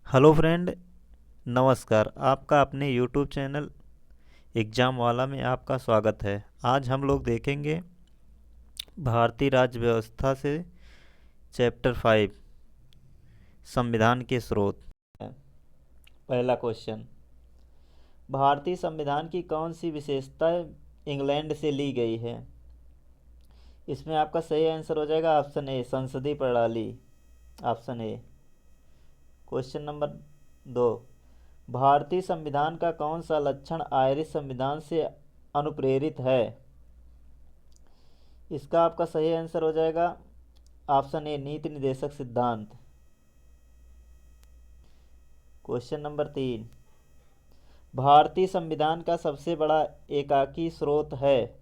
Hello friend, नमस्कार। आपका अपने यूट्यूब चैनल एग्ज़ाम वाला में आपका स्वागत है। आज हम लोग देखेंगे भारतीय राज्य व्यवस्था से चैप्टर 5 संविधान के स्रोत। पहला क्वेश्चन, भारतीय संविधान की कौन सी विशेषता इंग्लैंड से ली गई है? इसमें आपका सही आंसर हो जाएगा ऑप्शन ए, संसदीय प्रणाली। Option A. क्वेश्चन नंबर 2, भारतीय संविधान का कौन सा लक्षण आयरिश संविधान से अनुप्रेरित है? इसका आपका सही आंसर हो जाएगा ऑप्शन ए, नीति निर्देशक सिद्धांत। क्वेश्चन नंबर 3, भारतीय संविधान का सबसे बड़ा एकाकी स्रोत है?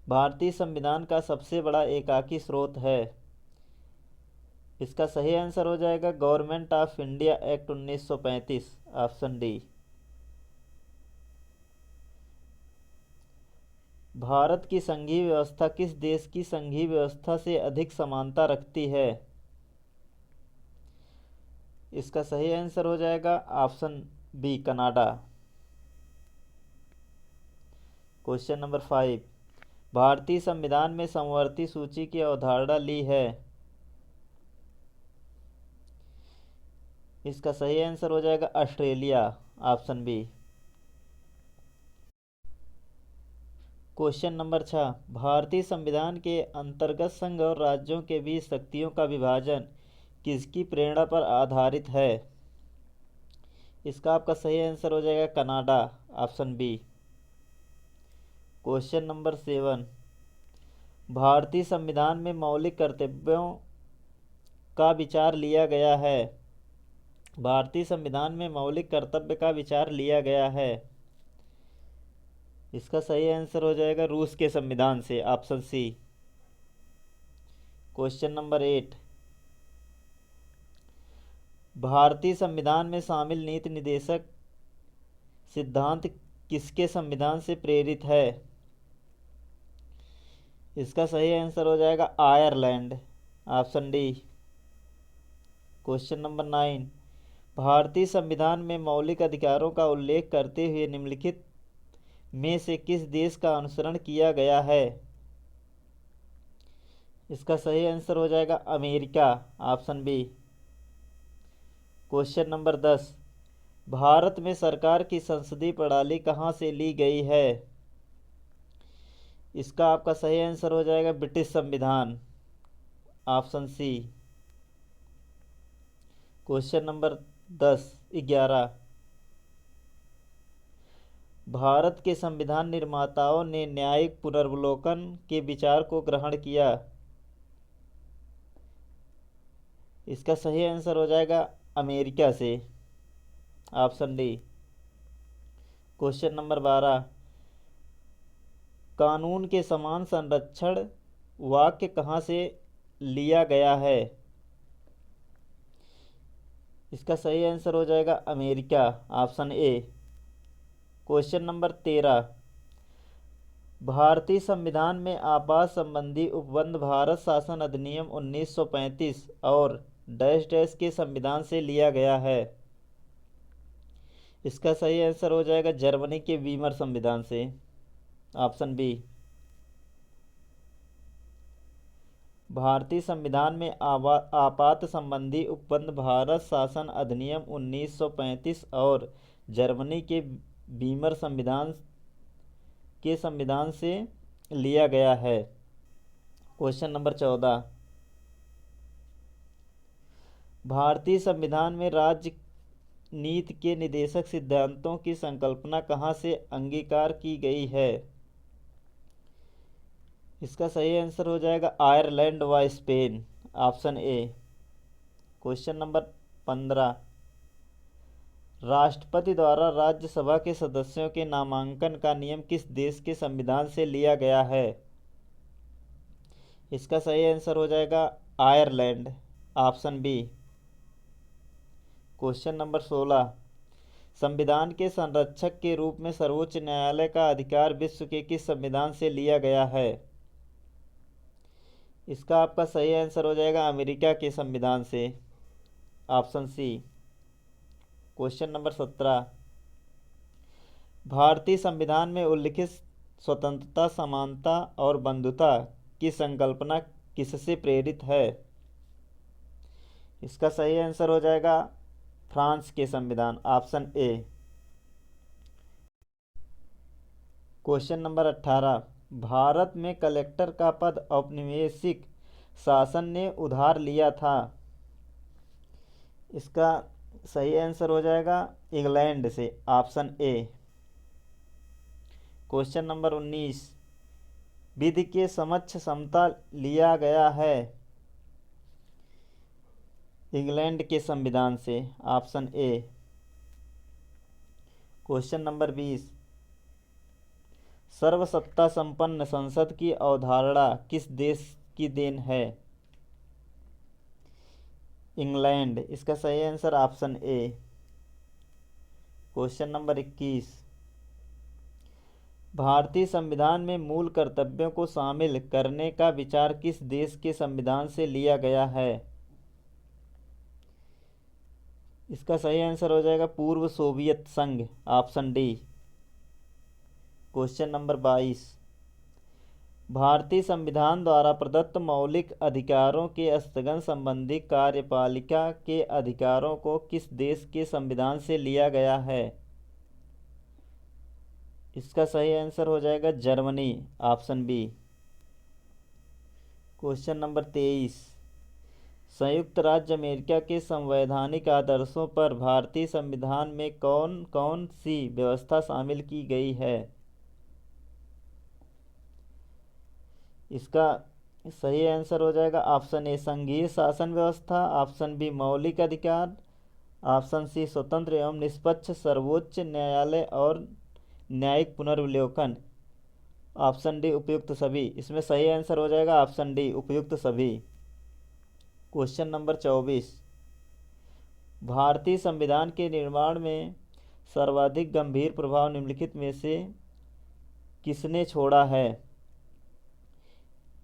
भारतीय संविधान का सबसे बड़ा एकाकी स्रोत है। इसका सही आंसर हो जाएगा government of India act 1935। Option D. Bharat की संघीय व्यवस्था किस देश की संघीय व्यवस्था से अधिक समानता रखती है? इसका सही आंसर हो जाएगा option B, Canada. Question number 5, भारतीय संविधान में समवर्ती सूची की अवधारणा ली है? इसका सही आंसर हो जाएगा Australia. Option B. Question number 6, भारतीय संविधान के अंतर्गत संघ और राज्यों के बीच शक्तियों का विभाजन किसकी प्रेरणा पर आधारित है? इसका आपका सही आंसर हो जाएगा Canada. Option B. Question number 7, भारतीय संविधान में मौलिक कर्तव्यों का विचार लिया गया है? भारतीय संविधान में मौलिक कर्तव्य का विचार लिया गया है। इसका सही आंसर हो जाएगा रूस के संविधान से। Option C. क्वेश्चन नंबर 8, भारतीय संविधान में शामिल नीति निर्देशक सिद्धांत किसके संविधान से प्रेरित है? इसका सही आंसर हो जाएगा Ireland. Option D. Question number 9, भारतीय संविधान में मौलिक अधिकारों का उल्लेख करते हुए निम्नलिखित में से किस देश का अनुसरण किया गया है? इसका सही आंसर हो जाएगा America. Option B. Question number 10, Bharat में सरकार की संसदीय प्रणाली कहाँ से ली गई है? इसका आपका सही आंसर हो जाएगा ब्रिटिश संविधान। Option C. Question number 11, Bharat के संविधान निर्माताओं ने न्यायिक पुनर्विलोकन के विचार को ग्रहण किया। इसका सही आंसर हो जाएगा अमेरिका से। Option D. क्वेश्चन नंबर 12, कानून के समान संरक्षण वाक्य कहाँ से लिया गया है? इसका सही आंसर हो जाएगा America. Option A. Question number 13, भारतीय संविधान में आवास संबंधी उपबंध भारत शासन अधिनियम 1935 और डैश डैश के संविधान से लिया गया है। इसका सही आंसर हो जाएगा जर्मनी के वीमर संविधान से। Option B. भारतीय संविधान में आपात संबंधी उपबंध भारत शासन अधिनियम 1935 और जर्मनी के वीमर संविधान से लिया गया है। क्वेश्चन नंबर 14, भारतीय संविधान में राज्य नीति के निर्देशक सिद्धांतों की संकल्पना कहाँ से अंगीकार की गई है? इसका सही आंसर हो जाएगा आयरलैंड व Spain. Option A. Question number 15, राष्ट्रपति द्वारा राज्यसभा के सदस्यों के नामांकन का नियम किस देश के संविधान से लिया गया है? इसका सही आंसर हो जाएगा Ireland. Option B. Question number 16, संविधान के संरक्षक के रूप में सर्वोच्च न्यायालय का अधिकार विश्व के किस संविधान से लिया गया है? इसका आपका सही आंसर हो जाएगा अमेरिका के संविधान से। Option C. क्वेश्चन नंबर 17, भारतीय संविधान में उल्लिखित स्वतंत्रता, समानता और बंधुता की संकल्पना किससे प्रेरित है? इसका सही आंसर हो जाएगा फ्रांस के संविधान, option A. Question number 18, Bharat में कलेक्टर का पद औपनिवेशिक शासन ने उधार लिया था। इसका सही आंसर हो जाएगा इंग्लैंड से, ऑप्शन ए। क्वेश्चन नंबर 19, विधि के समक्ष समता लिया गया है इंग्लैंड के संविधान से, ऑप्शन ए। क्वेश्चन नंबर 20, सर्वसत्ता संपन्न संसद की अवधारणा किस देश की देन है? इंग्लैंड। इसका सही answer option A. Question number 21, भारतीय संविधान में मूल कर्तव्यों को शामिल करने का विचार किस देश के संविधान से लिया गया है? इसका सही आंसर हो जाएगा पूर्व सोवियत संघ, ऑप्शन डी। क्वेश्चन नंबर 22, भारतीय संविधान द्वारा प्रदत्त मौलिक अधिकारों के स्थगन संबंधी कार्यपालिका के अधिकारों को किस देश के संविधान से लिया गया है? इसका सही आंसर हो जाएगा Germany, option B. Question number 23, संयुक्त राज्य अमेरिका के संवैधानिक आदर्शों पर भारतीय संविधान में कौन कौन सी व्यवस्था शामिल की गई है? इसका सही आंसर हो जाएगा ऑप्शन ए संघीय शासन व्यवस्था, ऑप्शन बी मौलिक अधिकार, ऑप्शन सी स्वतंत्र एवं निष्पक्ष सर्वोच्च न्यायालय और न्यायिक पुनर्विलोकन, ऑप्शन डी उपयुक्त सभी। इसमें सही आंसर हो जाएगा ऑप्शन डी उपयुक्त सभी। क्वेश्चन नंबर 24, भारतीय संविधान के निर्माण में सर्वाधिक गंभीर प्रभाव निम्नलिखित में से किसने छोड़ा है?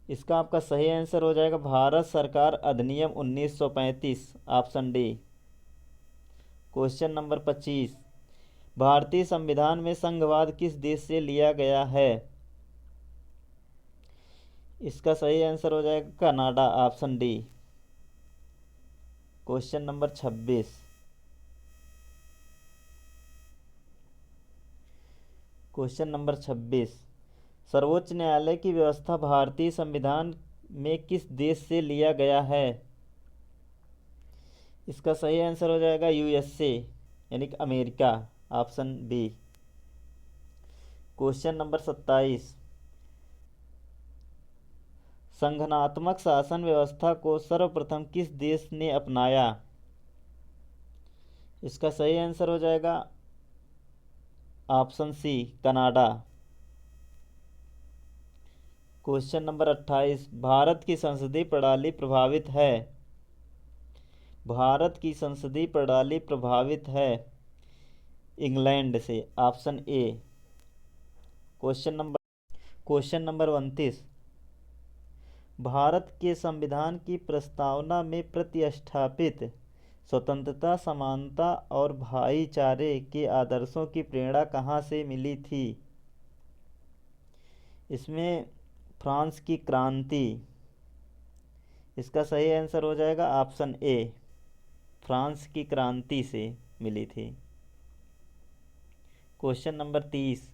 इसका आपका सही आंसर हो जाएगा भारत सरकार अधिनियम 1935, ऑप्शन डी। क्वेश्चन नंबर 25, भारतीय संविधान में संघवाद किस देश से लिया गया है? इसका सही आंसर हो जाएगा Canada, option D. Question number 26, question number 26, सर्वोच्च न्यायालय की व्यवस्था भारतीय संविधान में किस देश से लिया गया है? इसका सही आंसर हो जाएगा यूएसए, यानी कि America, option B. Question number 27, संगठनात्मक शासन व्यवस्था को सर्वप्रथम किस देश ने अपनाया? इसका सही आंसर हो जाएगा option C Canada. Question number 28, Bharat की संसदीय प्रणाली प्रभावित है? भारत की संसदीय प्रणाली प्रभावित है इंग्लैंड से, option A. Question number 29, Bharat के संविधान की प्रस्तावना में प्रतिष्ठापित स्वतंत्रता, समानता और भाईचारे के आदर्शों की प्रेरणा कहाँ से मिली थी? इसमें फ्रांस की क्रांति। इसका सही आंसर हो जाएगा ऑप्शन ए, फ्रांस की क्रांति से मिली थी। क्वेश्चन नंबर 30,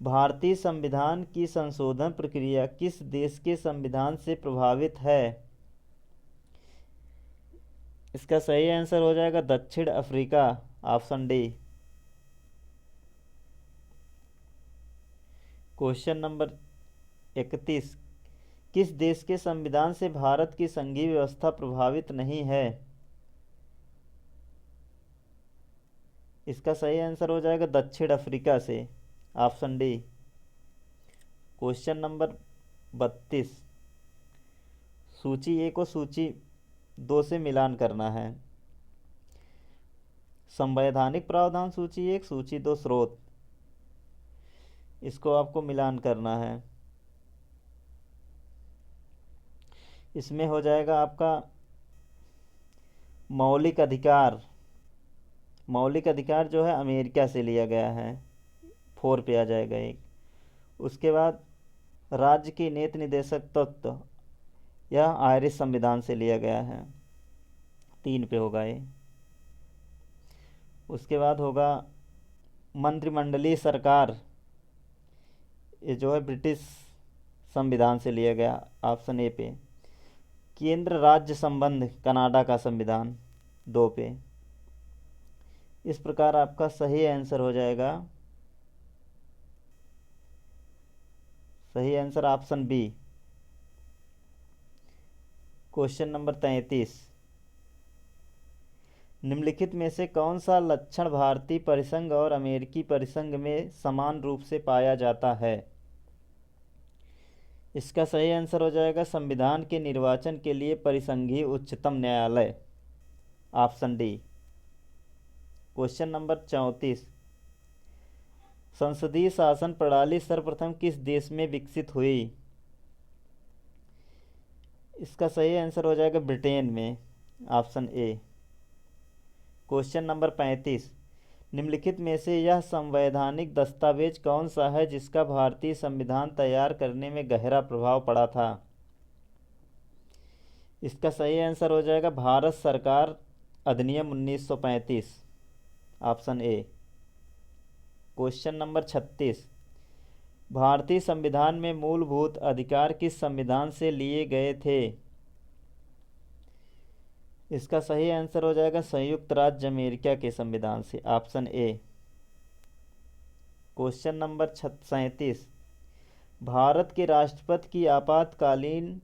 भारतीय संविधान की संशोधन प्रक्रिया किस देश के संविधान से प्रभावित है? इसका सही आंसर हो जाएगा दक्षिण Africa, option D. Question number 31, किस देश के संविधान से भारत की संघीय व्यवस्था प्रभावित नहीं है? इसका सही आंसर हो जाएगा दक्षिण अफ्रीका से, ऑप्शन डी। क्वेश्चन नंबर 32, सूची ए को सूची 2 से मिलान करना है। संवैधानिक प्रावधान सूची 1, सूची 2 स्रोत, इसको आपको मिलान करना है। इसमें हो जाएगा आपका मौलिक अधिकार, मौलिक अधिकार जो है अमेरिका से लिया गया है, 4 पे आ जाएगा एक। उसके बाद राज्य की नीति निदेशक तत्व, यह आयरिश संविधान से लिया गया है, 3 पे होगा ये। उसके बाद होगा मंत्रिमंडलीय सरकार, ये जो है ब्रिटिश संविधान से लिया गया, ऑप्शन ए पे। केंद्र राज्य संबंध, कनाडा का संविधान, 2 पे। इस प्रकार आपका सही आंसर हो जाएगा, सही answer option B. Question number 33, निम्नलिखित में से कौन सा लक्षण भारतीय परिसंघ और अमेरिकी परिसंघ में समान रूप से पाया जाता है? इसका सही आंसर हो जाएगा संविधान के निर्वाचन के लिए परिसंघीय उच्चतम न्यायालय, ऑप्शन डी। क्वेश्चन नंबर 34, संसदीय शासन प्रणाली सर्वप्रथम किस देश में विकसित हुई? इसका सही आंसर हो जाएगा ब्रिटेन में, ऑप्शन ए। क्वेश्चन नंबर 35, निम्नलिखित में से यह संवैधानिक दस्तावेज कौन सा है जिसका भारतीय संविधान तैयार करने में गहरा प्रभाव पड़ा था? इसका सही आंसर हो जाएगा भारत सरकार अधिनियम 1935, ऑप्शन ए। क्वेश्चन नंबर 36, भारतीय संविधान में मूलभूत अधिकार किस संविधान से लिए गए थे? इसका सही आंसर हो जाएगा संयुक्त राज्य अमेरिका के संविधान से, option A. Question number 37, Bharat के राष्ट्रपति की आपातकालीन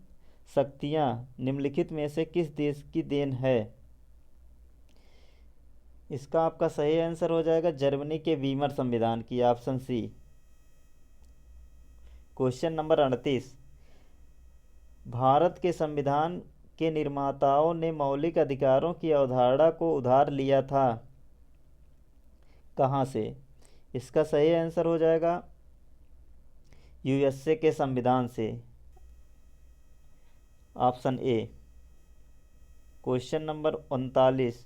शक्तियां निम्नलिखित में से किस देश की देन है? इसका आपका सही आंसर हो जाएगा जर्मनी के वीमर संविधान की, option C. Question number 38, Bharat के संविधान के निर्माताओं ने मौलिक अधिकारों की अवधारणा को उधार लिया था, कहाँ से? इसका सही आंसर हो जाएगा यूएसए के संविधान से, ऑप्शन ए। क्वेश्चन नंबर 39,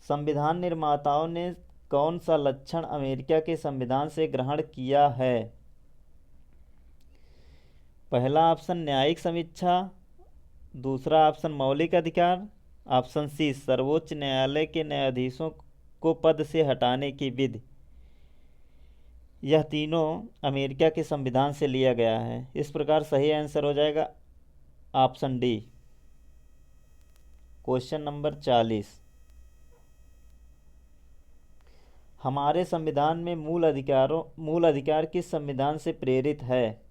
संविधान निर्माताओं ने कौन सा लक्षण अमेरिका के संविधान से ग्रहण किया है? पहला ऑप्शन न्यायिक समीक्षा, दूसरा ऑप्शन मौलिक अधिकार, ऑप्शन सी सर्वोच्च न्यायालय के न्यायाधीशों को पद से हटाने की विधि। यह तीनों अमेरिका के संविधान से लिया गया है। इस प्रकार सही आंसर हो जाएगा ऑप्शन डी। क्वेश्चन नंबर 40, हमारे संविधान में मूल अधिकार किस संविधान से प्रेरित है?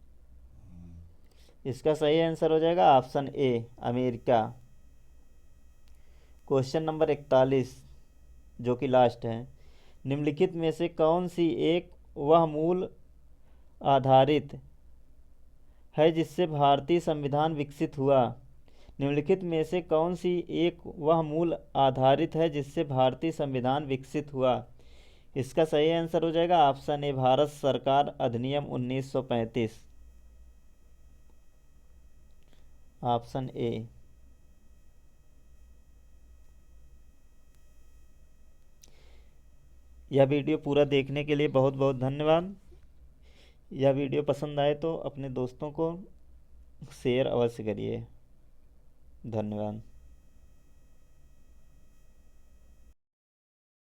इसका सही आंसर हो जाएगा option A, America. Question number 41 जो कि लास्ट है, निम्नलिखित में से कौन सी एक वह मूल आधारित है जिससे भारतीय संविधान विकसित हुआ? निम्नलिखित में से कौन सी एक वह मूल आधारित है जिससे भारतीय संविधान विकसित हुआ? इसका सही आंसर हो जाएगा ऑप्शन ए, भारत सरकार अधिनियम 1935, ऑप्शन ए। यह वीडियो पूरा देखने के लिए बहुत बहुत धन्यवाद। यह वीडियो पसंद आए तो अपने दोस्तों को शेयर अवश्य करिए। धन्यवाद।